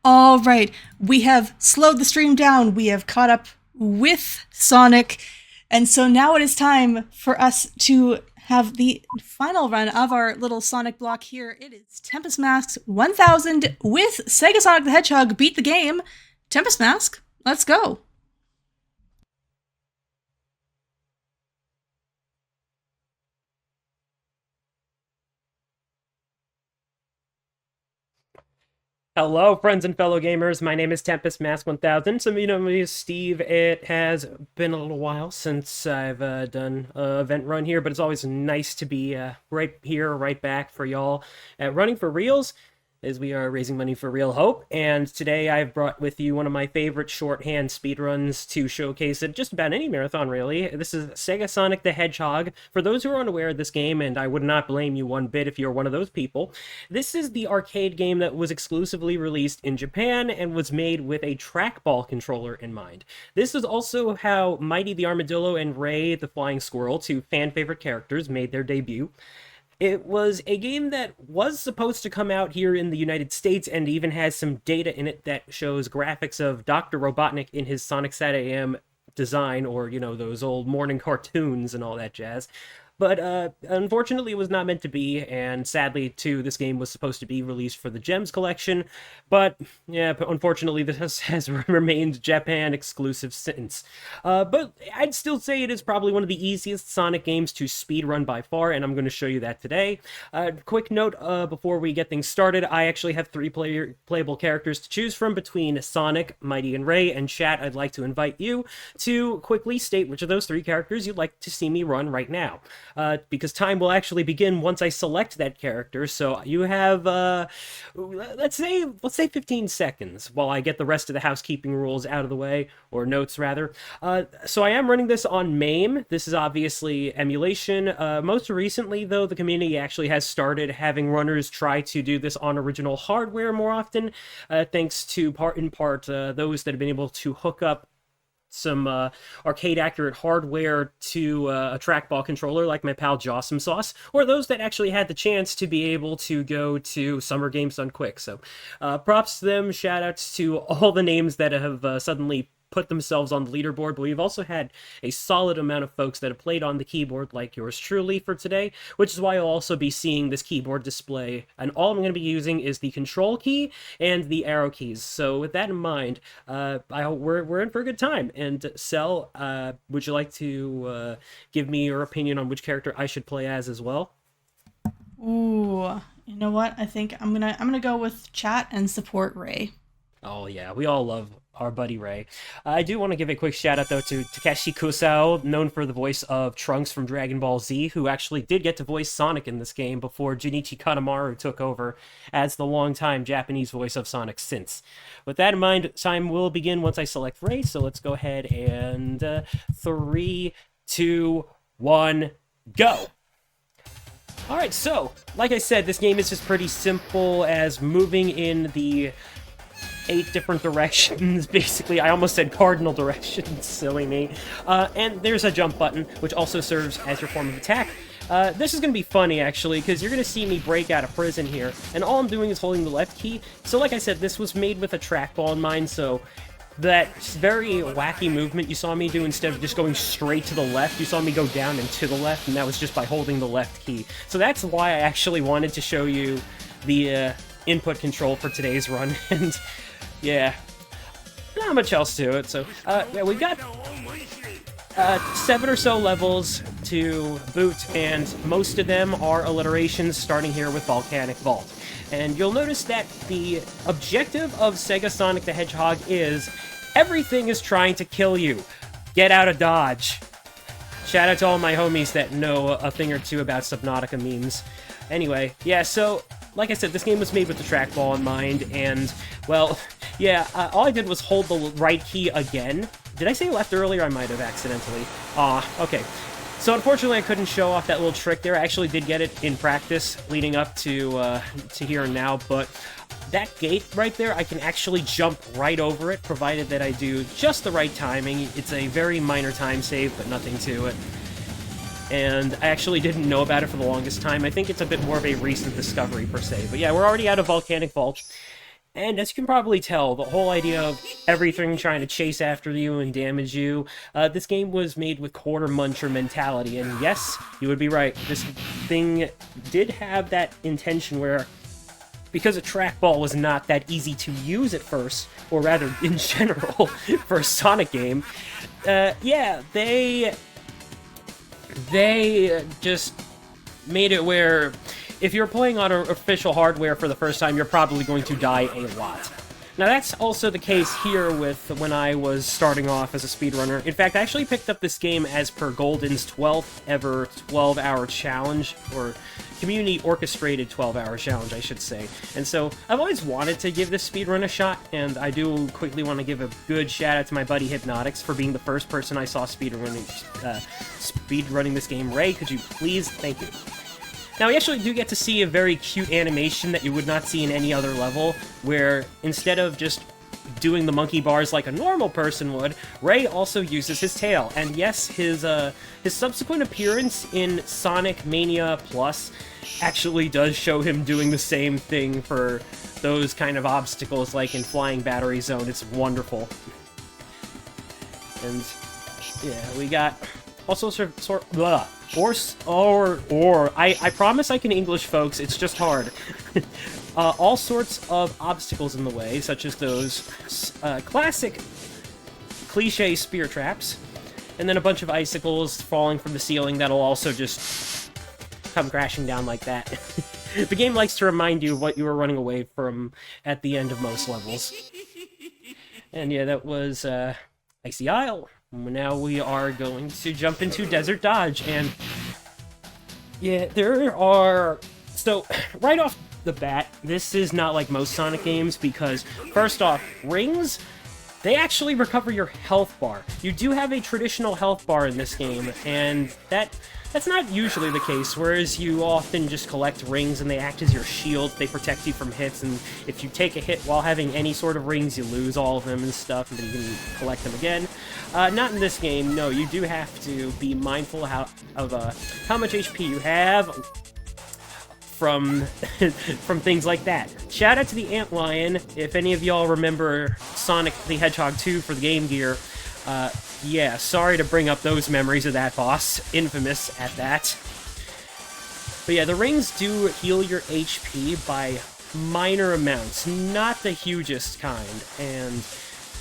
All right, we have slowed the stream down. We have caught up with Sonic. And so now it is time for us to have the final run of our little Sonic block here. It is Tempest Masks 1000 with SegaSonic the Hedgehog beat the game. Tempest Mask, let's go. Hello, friends and fellow gamers. My name is TempestMask1000. Some of you know me as Steve. It has been a little while since I've done an event run here, but it's always nice to be right here, right back for y'all at Running for Reals, as we are raising money for Real Hope. And today I've brought with you one of my favorite shorthand speedruns to showcase at just about any marathon, really. This is SegaSonic the Hedgehog. For those who are unaware of this game, and I would not blame you one bit if you're one of those people, this is the arcade game that was exclusively released in Japan and was made with a trackball controller in mind. This is also how Mighty the Armadillo and Ray the Flying Squirrel, two fan-favorite characters, made their debut. It was a game that was supposed to come out here in the United States and even has some data in it that shows graphics of Dr. Robotnik in his Sonic Sat AM design, or, you know, those old morning cartoons and all that jazz. But unfortunately, it was not meant to be, and sadly, too, this game was supposed to be released for the Gems collection, but yeah, unfortunately, this has remained Japan exclusive since. But I'd still say it is probably one of the easiest Sonic games to speedrun by far, and I'm going to show you that today. Quick note before we get things started, I actually have three playable characters to choose from between Sonic, Mighty, and Ray, and chat, I'd like to invite you to quickly state which of those three characters you'd like to see me run right now. Because time will actually begin once I select that character. So you have, let's say 15 seconds while I get the rest of the housekeeping rules out of the way, or notes rather. So I am running this on MAME. This is obviously emulation. Most recently, though, the community actually has started having runners try to do this on original hardware more often, thanks to in part those that have been able to hook up some arcade-accurate hardware to a trackball controller like my pal Jawsome Sauce, or those that actually had the chance to be able to go to Summer Games Done Quick. So props to them, shout-outs to all the names that have suddenly put themselves on the leaderboard, but we've also had a solid amount of folks that have played on the keyboard like yours truly for today, which is why you'll also be seeing this keyboard display, and all I'm going to be using is the control key and the arrow keys. So with that in mind, we're in for a good time. And Cell, would you like to give me your opinion on which character I should play as well? Ooh, you know what? I think I'm gonna go with chat and support Ray. Oh yeah, we all love our buddy Ray. I do want to give a quick shout out though to Takeshi Kusao, known for the voice of Trunks from Dragon Ball Z, who actually did get to voice Sonic in this game before Junichi Kanemaru took over as the longtime Japanese voice of Sonic since. With that in mind, time will begin once I select Ray, so let's go ahead and 3, 2, 1, go! Alright, so, like I said, this game is just pretty simple as moving in the 8 different directions, basically. I almost said cardinal directions, silly me. And there's a jump button, which also serves as your form of attack. This is going to be funny, actually, because you're going to see me break out of prison here, and all I'm doing is holding the left key. So like I said, this was made with a trackball in mind, so that very wacky movement you saw me do, instead of just going straight to the left, you saw me go down and to the left, and that was just by holding the left key. So that's why I actually wanted to show you the input control for today's run, and yeah, not much else to it. So yeah, we've got 7 or so levels to boot, and most of them are alliterations, starting here with Volcanic Vault. And you'll notice that the objective of SegaSonic the Hedgehog is everything is trying to kill you. Get out of Dodge. Shout out to all my homies that know a thing or two about Subnautica memes. Anyway, yeah, so like I said, this game was made with the trackball in mind, and, well, yeah, all I did was hold the right key again. Did I say left earlier? I might have accidentally. Okay. So unfortunately, I couldn't show off that little trick there. I actually did get it in practice leading up to here and now, but that gate right there, I can actually jump right over it, provided that I do just the right timing. It's a very minor time save, but nothing to it. And I actually didn't know about it for the longest time. I think it's a bit more of a recent discovery, per se. But yeah, we're already out of Volcanic Vault. And as you can probably tell, the whole idea of everything trying to chase after you and damage you, this game was made with quarter muncher mentality. And yes, you would be right. This thing did have that intention where, because a trackball was not that easy to use at first, or rather in general, for a Sonic game, yeah, they just made it where if you're playing on official hardware for the first time, you're probably going to die a lot. Now, that's also the case here with when I was starting off as a speedrunner. In fact, I actually picked up this game as per Golden's 12th ever 12-hour challenge, or community-orchestrated 12-hour challenge, I should say. And so, I've always wanted to give this speedrun a shot, and I do quickly want to give a good shout-out to my buddy Hypnotics for being the first person I saw speedrunning this game. Ray, could you please? Thank you. Now, we actually do get to see a very cute animation that you would not see in any other level, where instead of just doing the monkey bars like a normal person would, Ray also uses his tail. And yes, his subsequent appearance in Sonic Mania Plus actually does show him doing the same thing for those kind of obstacles like in Flying Battery Zone. It's wonderful. And yeah, we got also I promise I can English, folks, it's just hard. All sorts of obstacles in the way, such as those classic cliche spear traps, and then a bunch of icicles falling from the ceiling that'll also just come crashing down like that. The game likes to remind you of what you were running away from at the end of most levels. And yeah, that was Icy Isle. Now we are going to jump into Desert Dodge, and yeah, there are... So, right off the bat, this is not like most Sonic games, because, first off, rings, they actually recover your health bar. You do have a traditional health bar in this game, and that's not usually the case, whereas you often just collect rings and they act as your shield. They protect you from hits, and if you take a hit while having any sort of rings, you lose all of them and stuff, and then you can collect them again. Not in this game. No, you do have to be mindful of how much HP you have from things like that. Shout out to the Antlion. If any of y'all remember Sonic the Hedgehog 2 for the Game Gear, yeah, sorry to bring up those memories of that boss. Infamous at that. But yeah, the rings do heal your HP by minor amounts, not the hugest kind. And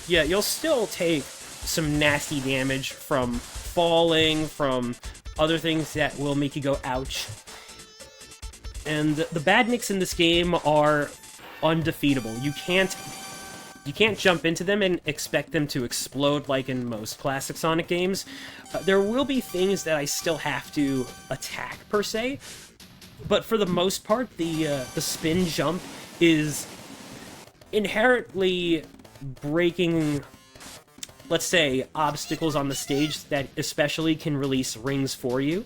yeah, you'll still take some nasty damage from falling, from other things that will make you go ouch. And the badniks in this game are undefeatable. You can't jump into them and expect them to explode like in most classic Sonic games. There will be things that I still have to attack, per se, but for the most part, the spin jump is inherently breaking, let's say, obstacles on the stage that especially can release rings for you.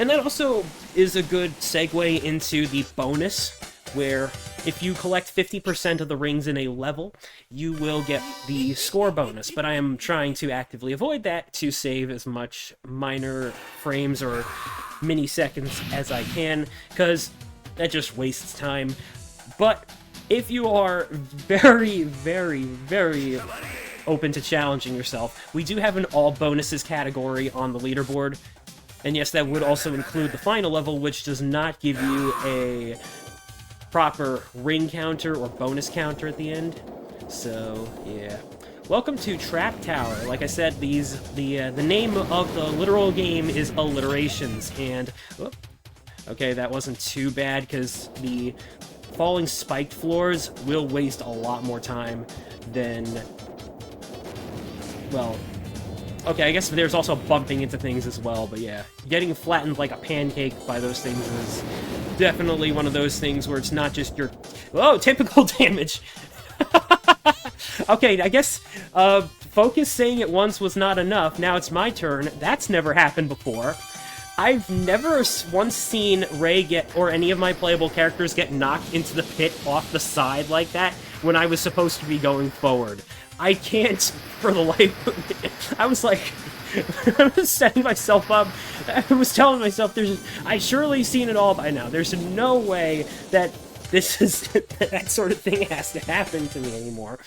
And that also is a good segue into the bonus, where if you collect 50% of the rings in a level, you will get the score bonus. But I am trying to actively avoid that to save as much minor frames or mini-seconds as I can, because that just wastes time. But if you are very, very, very open to challenging yourself, we do have an all bonuses category on the leaderboard. And yes, that would also include the final level, which does not give you a proper ring counter or bonus counter at the end. So, yeah. Welcome to Trap Tower. Like I said, the name of the literal game is alliterations, and... Whoop, okay, that wasn't too bad, because the falling spiked floors will waste a lot more time than... Well... Okay, I guess there's also bumping into things as well, but yeah. Getting flattened like a pancake by those things is definitely one of those things where it's not just your... Oh, typical damage! Okay, I guess Focus saying it once was not enough. Now it's my turn. That's never happened before. I've never once seen Ray or any of my playable characters get knocked into the pit off the side like that when I was supposed to be going forward. I can't, for the life of me. I was like, I was setting myself up. I was telling myself, I surely seen it all by now. There's no way that this is that sort of thing has to happen to me anymore.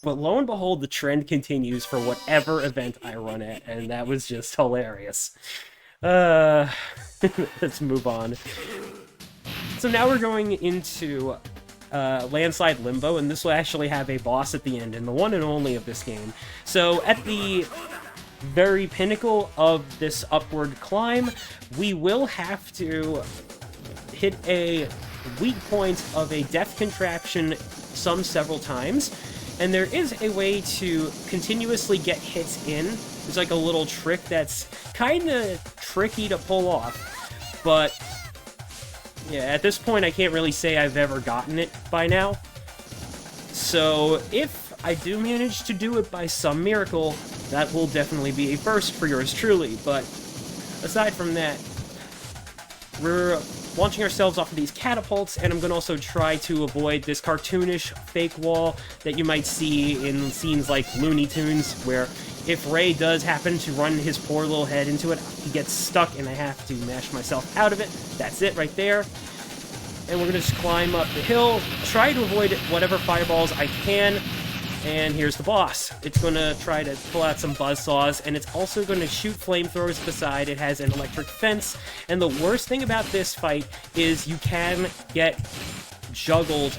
But lo and behold, the trend continues for whatever event I run at, and that was just hilarious. Let's move on. So now we're going into Landslide Limbo, and this will actually have a boss at the end, and the one and only of this game. So at the very pinnacle of this upward climb, we will have to hit a weak point of a death contraption several times, and there is a way to continuously get hits in. There's like a little trick that's kind of tricky to pull off, but yeah, at this point I can't really say I've ever gotten it by now. So if I do manage to do it by some miracle, that will definitely be a first for yours truly, but aside from that, we're launching ourselves off of these catapults, and I'm going to also try to avoid this cartoonish fake wall that you might see in scenes like Looney Tunes, where if Ray does happen to run his poor little head into it, he gets stuck and I have to mash myself out of it. That's it right there. And we're going to just climb up the hill, try to avoid whatever fireballs I can, and here's the boss. It's going to try to pull out some buzzsaws, and it's also going to shoot flamethrowers at the side. It has an electric fence, and the worst thing about this fight is you can get juggled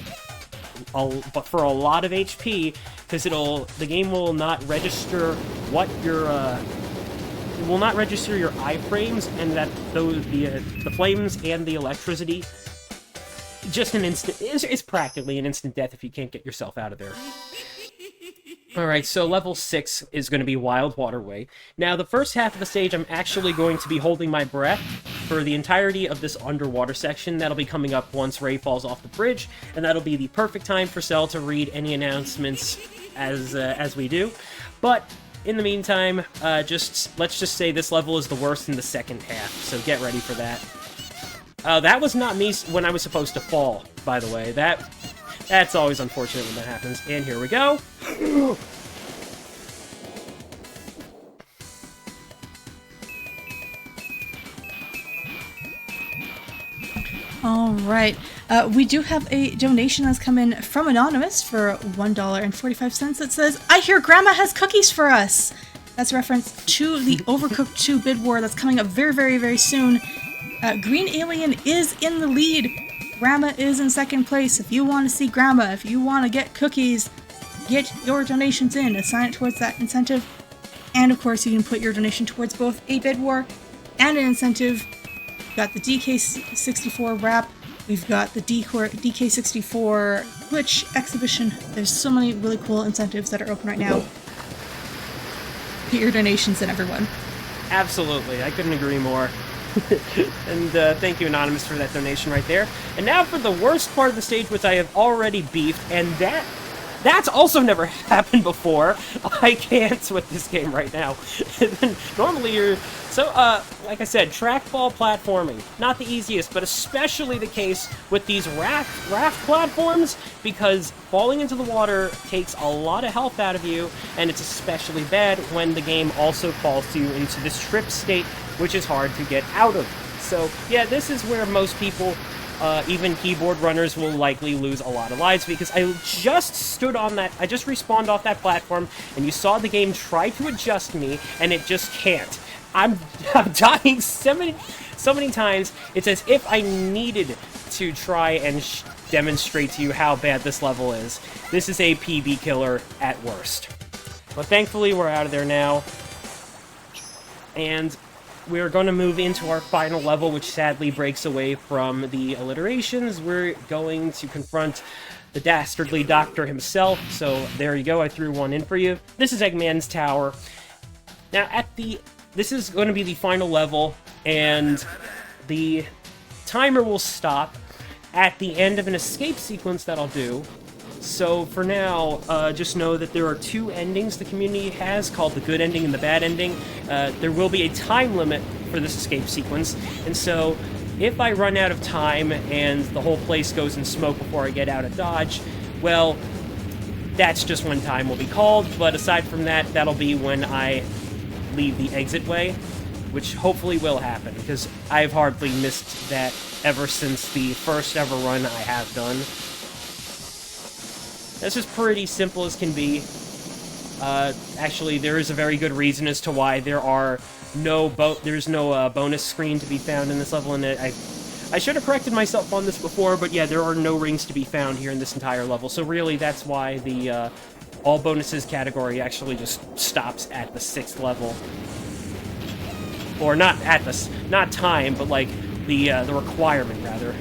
for a lot of HP, because the game will not register what your it will not register your iframes, and that the flames and the electricity, just an instant, it's practically an instant death if you can't get yourself out of there. Alright, so level 6 is going to be Wild Waterway. Now, the first half of the stage, I'm actually going to be holding my breath for the entirety of this underwater section. That'll be coming up once Ray falls off the bridge, and that'll be the perfect time for Cell to read any announcements as we do. But in the meantime, let's just say this level is the worst in the second half, so get ready for that. That was not me when I was supposed to fall, by the way. That's always unfortunate when that happens. And here we go. All right. We do have a donation that's come in from Anonymous for $1.45 that says, "I hear Grandma has cookies for us." That's a reference to the Overcooked 2 bid war that's coming up very, very, very soon. Green Alien is in the lead. Grandma is in second place. If you want to see Grandma, if you want to get cookies, get your donations in. Assign it towards that incentive. And of course, you can put your donation towards both a bid war and an incentive. We've got the DK64 wrap. We've got the DK64 Glitch exhibition. There's so many really cool incentives that are open right now. Get your donations in, everyone. Absolutely. I couldn't agree more. And thank you, Anonymous, for that donation right there. And now for the worst part of the stage, which I have already beefed, and that's also never happened before. I can't with this game right now. Normally you're... So, like I said, trackball platforming. Not the easiest, but especially the case with these raft platforms, because falling into the water takes a lot of health out of you, and it's especially bad when the game also falls you into this trip state, which is hard to get out of. So, yeah, this is where most people, even keyboard runners, will likely lose a lot of lives, because I just stood on that, I just respawned off that platform, and you saw the game try to adjust me, and it just can't. I'm dying so many times, it's as if I needed to try and demonstrate to you how bad this level is. This is a PB killer at worst. But thankfully, we're out of there now, and we're going to move into our final level, which sadly breaks away from the alliterations. We're going to confront the dastardly doctor himself, so there you go, I threw one in for you. This is Eggman's Tower. Now, this is going to be the final level, and the timer will stop at the end of an escape sequence that I'll do. So for now, just know that there are two endings the community has, called the good ending and the bad ending. There will be a time limit for this escape sequence, and so if I run out of time and the whole place goes in smoke before I get out of Dodge, well, that's just when time will be called, but aside from that, that'll be when I leave the exit way, which hopefully will happen, because I've hardly missed that ever since the first ever run I have done. That's just pretty simple as can be. Actually, there is a very good reason as to why there's no bonus screen to be found in this level, and I should have corrected myself on this before, but yeah, there are no rings to be found here in this entire level, so really that's why the all bonuses category actually just stops at the 6th level. Or not time, but like the requirement, rather.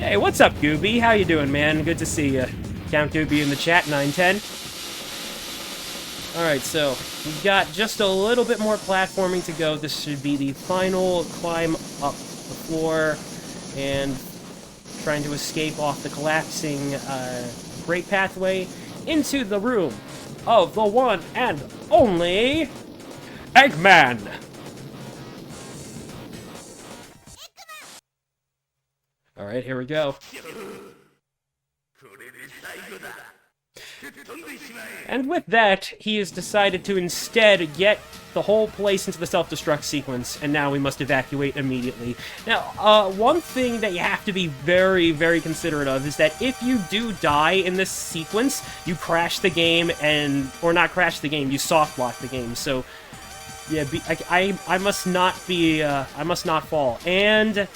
Hey, what's up, Gooby? How you doing, man? Good to see you. Count Gooby in the chat, 910. Alright, so we've got just a little bit more platforming to go. This should be the final climb up the floor and trying to escape off the collapsing great pathway into the room of the one and only Eggman! Alright, here we go. And with that, he has decided to instead get the whole place into the self-destruct sequence, and now we must evacuate immediately. Now, one thing that you have to be very, very considerate of is that if you do die in this sequence, you crash the game or not crash the game, you soft-lock the game, so yeah, I must not be, I must not fall. And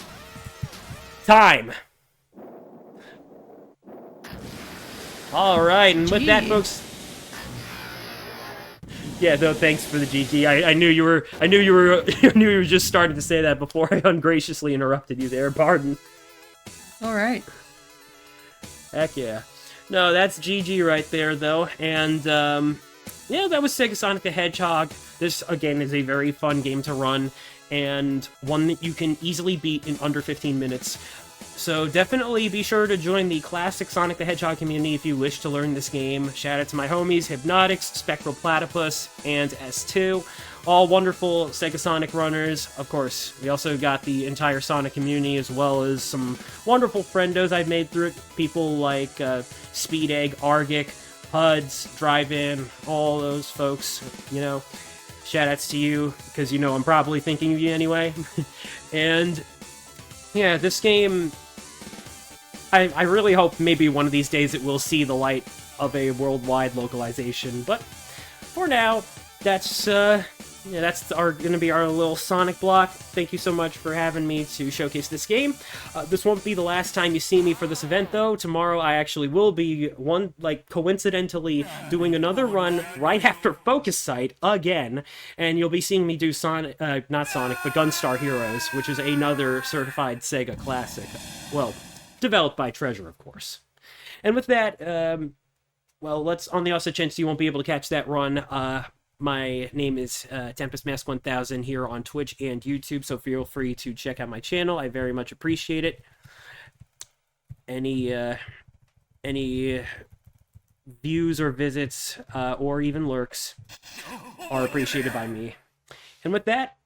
time! Alright, and with that, folks... Yeah, no, thanks for the GG. I knew you were I knew you were just starting to say that before I ungraciously interrupted you there. Pardon. Alright. Heck yeah. No, that's GG right there, though. And, yeah, that was SegaSonic the Hedgehog. This, again, is a very fun game to run, and one that you can easily beat in under 15 minutes. So definitely be sure to join the classic Sonic the Hedgehog community if you wish to learn this game. Shout out to my homies, Hypnotics, Spectral Platypus, and S2. All wonderful Sega Sonic runners. Of course, we also got the entire Sonic community, as well as some wonderful friendos I've made through it. People like Speed Egg, Argic, Huds, Drive-In, all those folks, you know. Shoutouts to you, because you know I'm probably thinking of you anyway. And yeah, this game, I really hope maybe one of these days it will see the light of a worldwide localization. But for now, that's going to be our little Sonic block. Thank you so much for having me to showcase this game. This won't be the last time you see me for this event, though. Tomorrow I actually will be coincidentally doing another run right after Focus Sight again, and you'll be seeing me do not Sonic, but Gunstar Heroes, which is another certified Sega classic. Well, developed by Treasure, of course. And with that, well, on the off chance you won't be able to catch that run, my name is TempestMask1000 here on Twitch and YouTube, so feel free to check out my channel. I very much appreciate it. Any views or visits, or even lurks, are appreciated by me. And with that,